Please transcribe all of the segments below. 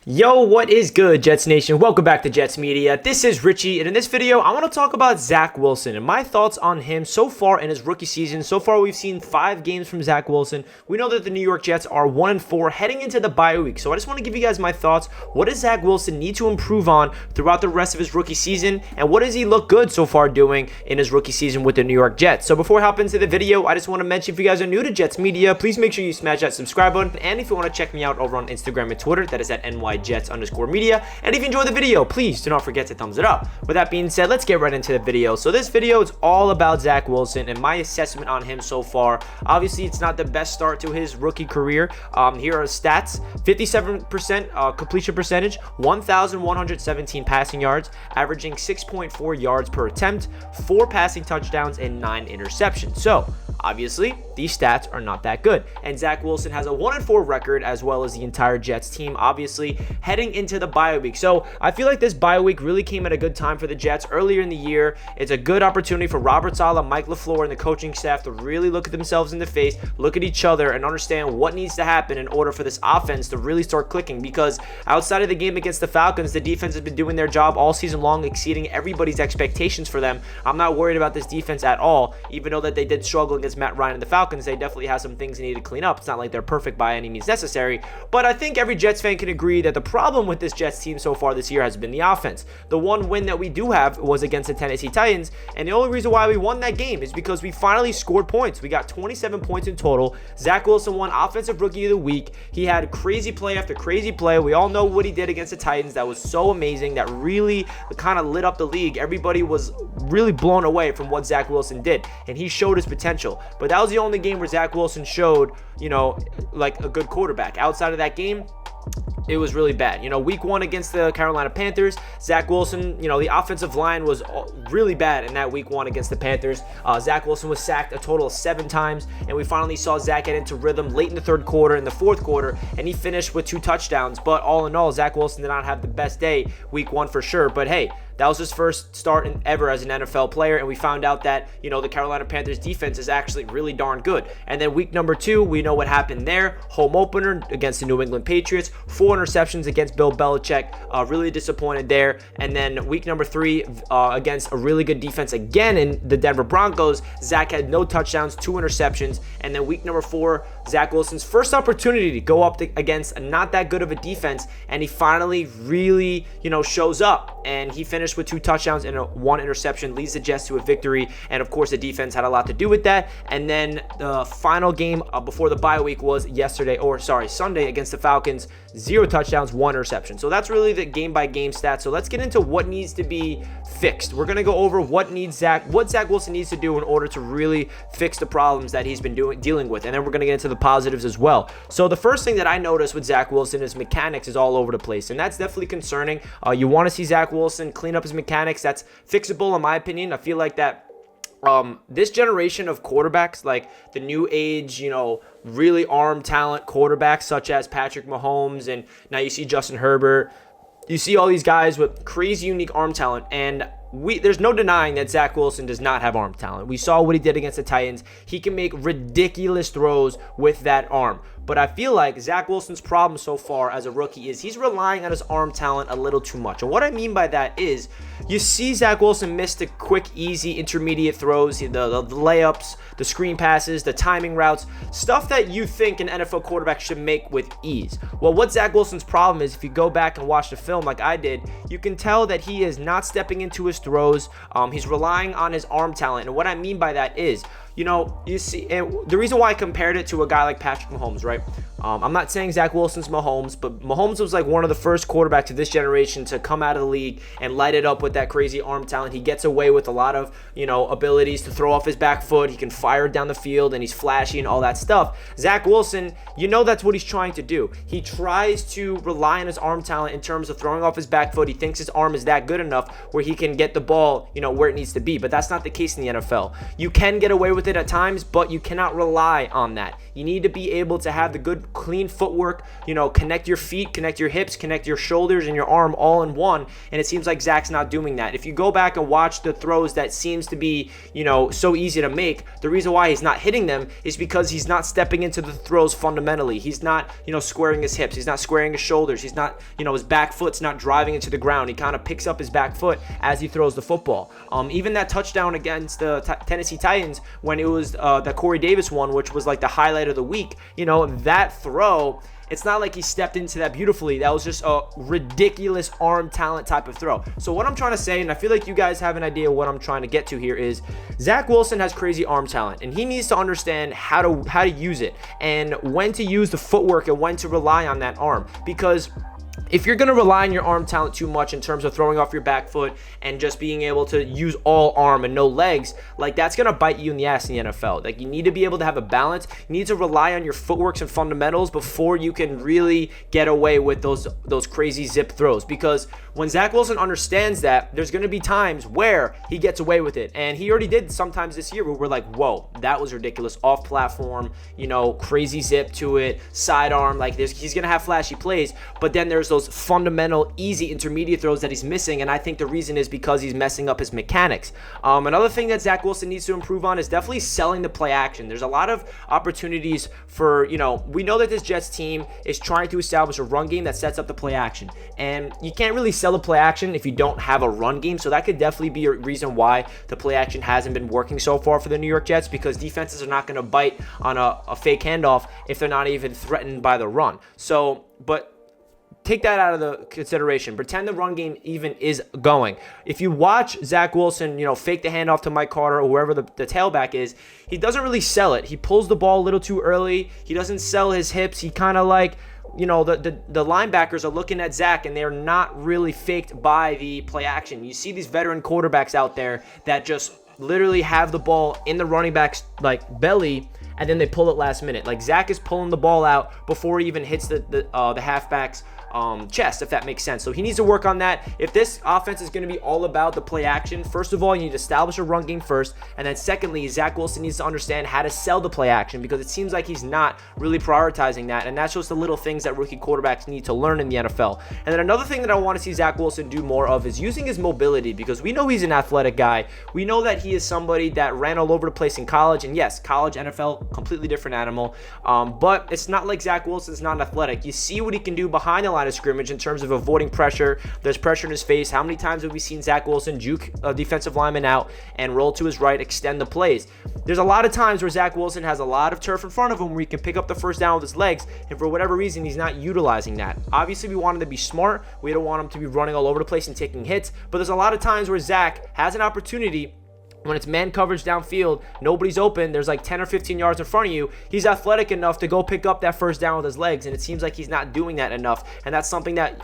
Yo, what is good, Jets Nation? Welcome back to Jets Media. This is Richie, and in this video, I want to talk about Zach Wilson and my thoughts on him so far in his rookie season. So far, we've seen 5 games from Zach Wilson. We know that the New York Jets are 1-4 heading into the bye week, so I just want to give you guys my thoughts. What does Zach Wilson need to improve on throughout the rest of his rookie season, and what does he look good so far doing in his rookie season with the New York Jets? So before I hop into the video, I just want to mention if you guys are new to Jets Media, please make sure you smash that subscribe button, and if you want to check me out over on Instagram and Twitter, that is at NYJets_media. And if you enjoyed the video, please do not forget to thumbs it up. With that being said, let's get right into the video. So this video is all about Zach Wilson and my assessment on him so far. Obviously, it's not the best start to his rookie career. Here are his stats: 57% completion percentage, 1,117 passing yards, averaging 6.4 yards per attempt, 4 passing touchdowns, and 9 interceptions. So obviously, these stats are not that good. And Zach Wilson has a 1-4 record, as well as the entire Jets team, obviously heading into the bye week. So I feel like this bye week really came at a good time for the Jets earlier in the year. It's a good opportunity for Robert Saleh, Mike LaFleur, and the coaching staff to really look at themselves in the face, look at each other, and understand what needs to happen in order for this offense to really start clicking. Because outside of the game against the Falcons, the defense has been doing their job all season long, exceeding everybody's expectations for them. I'm not worried about this defense at all, even though that they did struggle against Matt Ryan and the Falcons. They definitely have some things they need to clean up. It's not like they're perfect by any means necessary, but I think every Jets fan can agree that the problem with this Jets team so far this year has been the offense. The one win that we do have was against the Tennessee Titans, and the only reason why we won that game is because we finally scored points. We got 27 points in total. Zach Wilson won Offensive Rookie of the Week. He had crazy play after crazy play. We all know what he did against the Titans. That was so amazing. That really kind of lit up the league. Everybody was really blown away from what Zach Wilson did, and he showed his potential. But that was the only game where Zach Wilson showed, like a good quarterback. Outside of that game, it was really bad. Week 1 against the Carolina Panthers, Zach Wilson, the offensive line was really bad in that week 1 against the Panthers. Zach Wilson was sacked a total of 7 times, and we finally saw Zach get into rhythm late in the third quarter, in the fourth quarter, and he finished with 2 touchdowns. But all in all, Zach Wilson did not have the best day week 1 for sure. But hey, that was his first start ever as an NFL player, and we found out that, the Carolina Panthers defense is actually really darn good. And then week number 2, we know what happened there. Home opener against the New England Patriots, 4 interceptions against Bill Belichick, really disappointed there. And then week number 3, against a really good defense again in the Denver Broncos, Zach had no touchdowns, 2 interceptions. And then week number 4, Zach Wilson's first opportunity to go up against a not that good of a defense, and he finally really, shows up, and he finished with 2 touchdowns and 1 interception, leads the Jets to a victory. And of course, the defense had a lot to do with that. And then the final game before the bye week was Sunday against the Falcons. 0 touchdowns, 1 interception. So that's really the game-by-game stats. So let's get into what needs to be fixed. We're going to go over what Zach Wilson needs to do in order to really fix the problems that he's been dealing with. And then we're going to get into the positives as well. So the first thing that I noticed with Zach Wilson is mechanics is all over the place. And that's definitely concerning. You want to see Zach Wilson clean up his mechanics. That's fixable in my opinion. I feel like that this generation of quarterbacks, like the new age, really arm talent quarterbacks such as Patrick Mahomes, and now you see Justin Herbert, you see all these guys with crazy unique arm talent, and there's no denying that Zach Wilson does not have arm talent. We saw what he did against the Titans. He can make ridiculous throws with that arm. But I feel like Zach Wilson's problem so far as a rookie is he's relying on his arm talent a little too much. And what I mean by that is you see Zach Wilson miss the quick, easy, intermediate throws, the layups, the screen passes, the timing routes, stuff that you think an NFL quarterback should make with ease. Well, what Zach Wilson's problem is, if you go back and watch the film like I did, you can tell that he is not stepping into his throws. He's relying on his arm talent. And what I mean by that is, you see, and the reason why I compared it to a guy like Patrick Mahomes, right? I'm not saying Zach Wilson's Mahomes, but Mahomes was like one of the first quarterbacks of this generation to come out of the league and light it up with that crazy arm talent. He gets away with a lot of, abilities to throw off his back foot. He can fire down the field, and he's flashy and all that stuff. Zach Wilson, that's what he's trying to do. He tries to rely on his arm talent in terms of throwing off his back foot. He thinks his arm is that good enough where he can get the ball, where it needs to be. But that's not the case in the NFL. You can get away with it at times, but you cannot rely on that. You need to be able to have the good clean footwork, connect your feet, connect your hips, connect your shoulders and your arm all in one. And it seems like Zach's not doing that. If you go back and watch the throws that seems to be, so easy to make, the reason why he's not hitting them is because he's not stepping into the throws fundamentally. He's not, squaring his hips. He's not squaring his shoulders. He's not, his back foot's not driving into the ground. He kind of picks up his back foot as he throws the football. Even that touchdown against the Tennessee Titans when it was that Corey Davis one, which was like the highlight of the week, that throw, it's not like he stepped into that beautifully. That was just a ridiculous arm talent type of throw. So what I'm trying to say, and I feel like you guys have an idea what I'm trying to get to here, is Zach Wilson has crazy arm talent, and he needs to understand how to use it and when to use the footwork and when to rely on that arm. Because if you're going to rely on your arm talent too much in terms of throwing off your back foot and just being able to use all arm and no legs, like that's going to bite you in the ass in the NFL. Like you need to be able to have a balance. You need to rely on your footworks and fundamentals before you can really get away with those crazy zip throws. Because when Zach Wilson understands that, there's going to be times where he gets away with it. And he already did sometimes this year where we're like, whoa, that was ridiculous. Off platform, crazy zip to it, sidearm, like this. He's going to have flashy plays, but then there's those fundamental, easy intermediate throws that he's missing, and I think the reason is because he's messing up his mechanics. Another thing that Zach Wilson needs to improve on is definitely selling the play action. There's a lot of opportunities for, we know that this Jets team is trying to establish a run game that sets up the play action, and you can't really sell the play action if you don't have a run game, so that could definitely be a reason why the play action hasn't been working so far for the New York Jets, because defenses are not going to bite on a fake handoff if they're not even threatened by the run. So, but take that out of the consideration. Pretend the run game even is going. If you watch Zach Wilson, fake the handoff to Mike Carter or whoever the tailback is, he doesn't really sell it. He pulls the ball a little too early. He doesn't sell his hips. He kind of like, the linebackers are looking at Zach and they're not really faked by the play action. You see these veteran quarterbacks out there that just literally have the ball in the running back's like belly, and then they pull it last minute. Like Zach is pulling the ball out before he even hits the halfback's chest, if that makes sense. So he needs to work on that. If this offense is going to be all about the play action, first of all, you need to establish a run game first, and then secondly, Zach Wilson needs to understand how to sell the play action, because it seems like he's not really prioritizing that, and that's just the little things that rookie quarterbacks need to learn in the NFL. And then another thing that I want to see Zach Wilson do more of is using his mobility, because we know he's an athletic guy. We know that he is somebody that ran all over the place in college, and yes, college, NFL, completely different animal, but it's not like Zach Wilson's not athletic. You see what he can do behind the line of scrimmage in terms of avoiding pressure. There's pressure in his face. How many times have we seen Zach Wilson juke a defensive lineman out and roll to his right, extend the plays? There's a lot of times where Zach Wilson has a lot of turf in front of him where he can pick up the first down with his legs, and for whatever reason, he's not utilizing that. Obviously, we want him to be smart. We don't want him to be running all over the place and taking hits, but there's a lot of times where Zach has an opportunity when it's man coverage downfield, nobody's open, there's like 10 or 15 yards in front of you, he's athletic enough to go pick up that first down with his legs, and it seems like he's not doing that enough, and that's something that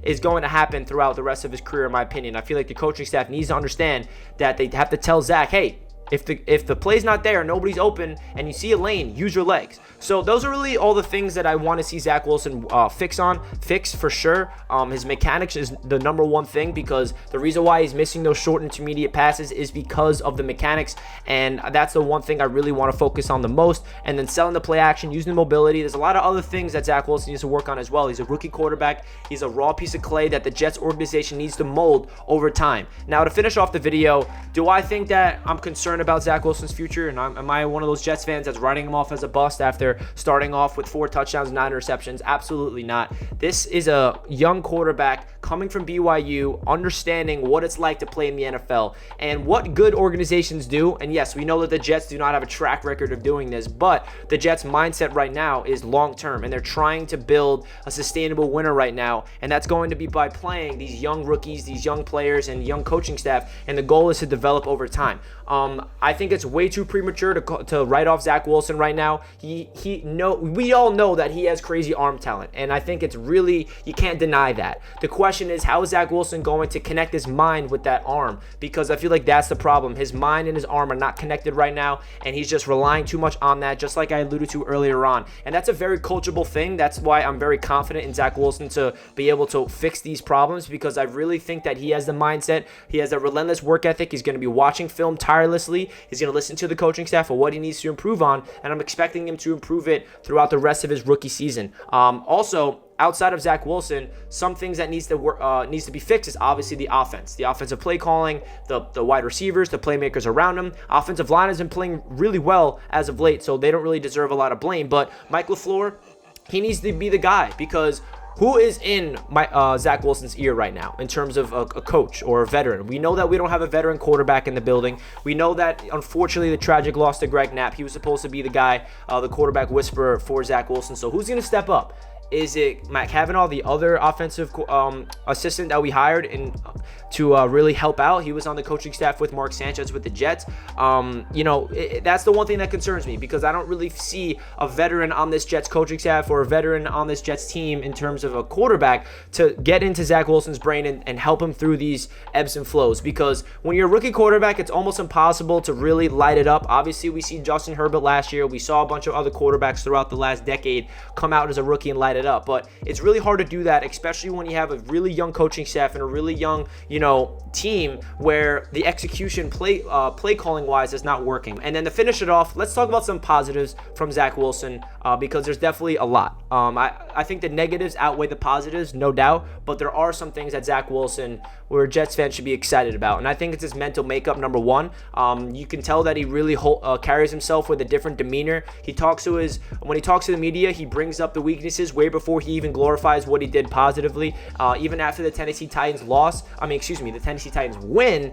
is going to happen throughout the rest of his career, in my opinion. I feel like the coaching staff needs to understand that they have to tell Zach, hey, if the play's not there, nobody's open, and you see a lane, use your legs. So those are really all the things that I want to see Zach Wilson fix for sure. His mechanics is the number one thing, because the reason why he's missing those short intermediate passes is because of the mechanics, and that's the one thing I really want to focus on the most. And then selling the play action, using the mobility. There's a lot of other things that Zach Wilson needs to work on as well. He's a rookie quarterback. He's a raw piece of clay that the Jets organization needs to mold over time. Now, to finish off the video, do I think that I'm concerned about Zach Wilson's future, and am I one of those Jets fans that's writing him off as a bust after starting off with 4 touchdowns and 9 interceptions? Absolutely not. This is a young quarterback coming from BYU, understanding what it's like to play in the NFL and what good organizations do. And yes, we know that the Jets do not have a track record of doing this, but the Jets mindset right now is long term, and they're trying to build a sustainable winner right now, and that's going to be by playing these young rookies, these young players, and young coaching staff, and the goal is to develop over time. I think it's way too premature to write off Zach Wilson right now. We all know that he has crazy arm talent, and I think it's really, you can't deny that. The question is, how is Zach Wilson going to connect his mind with that arm? Because I feel like that's the problem. His mind and his arm are not connected right now, and he's just relying too much on that, just like I alluded to earlier on. And that's a very coachable thing. That's why I'm very confident in Zach Wilson to be able to fix these problems, because I really think that he has the mindset. He has a relentless work ethic. He's going to be watching film tired tirelessly. He's going to listen to the coaching staff for what he needs to improve on, and I'm expecting him to improve it throughout the rest of his rookie season. Also, outside of Zach Wilson, some things that needs to be fixed is obviously the offense, the offensive play calling, the wide receivers, the playmakers around him. Offensive line has been playing really well as of late, so they don't really deserve a lot of blame. But Mike LaFleur, he needs to be the guy, because who is in Zach Wilson's ear right now in terms of a coach or a veteran? We know that we don't have a veteran quarterback in the building. We know that, unfortunately, the tragic loss to Greg Knapp, he was supposed to be the guy, the quarterback whisperer for Zach Wilson. So who's going to step up? Is it Matt Cavanaugh, the other offensive assistant that we hired to really help out? He was on the coaching staff with Mark Sanchez with the Jets. That's the one thing that concerns me, because I don't really see a veteran on this Jets coaching staff or a veteran on this Jets team in terms of a quarterback to get into Zach Wilson's brain and help him through these ebbs and flows. Because when you're a rookie quarterback, it's almost impossible to really light it up. Obviously, we see Justin Herbert last year. We saw a bunch of other quarterbacks throughout the last decade come out as a rookie and light it up, but it's really hard to do that, especially when you have a really young coaching staff and a really young, team where the execution play calling wise is not working. And then to finish it off, let's talk about some positives from Zach Wilson, because there's definitely a lot. I think the negatives outweigh the positives, no doubt, but there are some things that Zach Wilson, where Jets fans should be excited about, and I think it's his mental makeup. Number one, you can tell that he really carries himself with a different demeanor. When he talks to the media, he brings up the weaknesses way before he even glorifies what he did positively. Even after the Tennessee Titans win,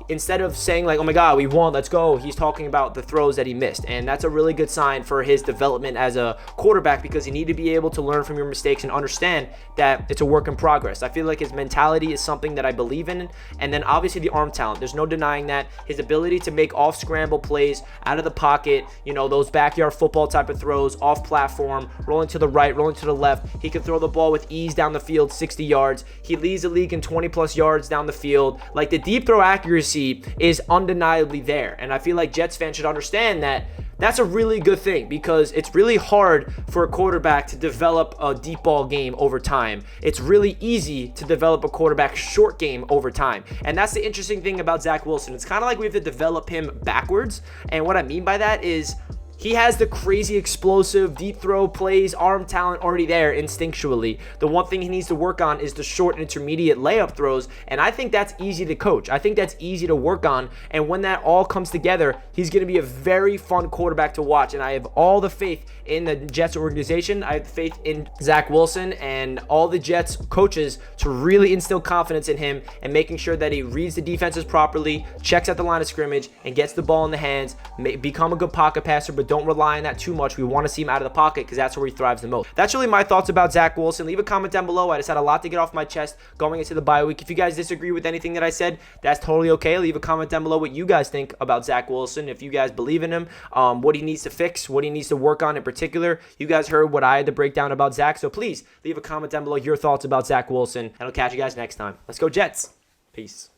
instead of saying like, oh my God, we won, let's go, he's talking about the throws that he missed. And that's a really good sign for his development as a quarterback, because you need to be able to learn from your mistakes and understand that it's a work in progress. I feel like his mentality is something that I believe in. And then obviously the arm talent, there's no denying that. His ability to make off scramble plays out of the pocket, those backyard football type of throws, off platform, rolling to the right, rolling to the left. He can throw the ball with ease down the field 60 yards. He leads the league in 20 plus yards down the field. Like, the deep throw accuracy is undeniably there. And I feel like Jets fans should understand that that's a really good thing, because it's really hard for a quarterback to develop a deep ball game over time. It's really easy to develop a quarterback short game over time. And that's the interesting thing about Zach Wilson. It's kind of like we have to develop him backwards. And what I mean by that is, he has the crazy explosive deep throw plays, arm talent already there instinctually. The one thing he needs to work on is the short and intermediate layup throws, and I think that's easy to coach. I think that's easy to work on, and when that all comes together, he's going to be a very fun quarterback to watch, and I have all the faith in the Jets organization. I have faith in Zach Wilson and all the Jets coaches to really instill confidence in him and making sure that he reads the defenses properly, checks at the line of scrimmage, and gets the ball in the hands, become a good pocket passer, but don't rely on that too much. We want to see him out of the pocket, because that's where he thrives the most. That's really my thoughts about Zach Wilson. Leave a comment down below. I just had a lot to get off my chest going into the bye week. If you guys disagree with anything that I said, that's totally okay. Leave a comment down below what you guys think about Zach Wilson. If you guys believe in him, what he needs to fix, what he needs to work on in particular. You guys heard what I had to break down about Zach, so please leave a comment down below your thoughts about Zach Wilson, and I'll catch you guys next time. Let's go Jets. Peace.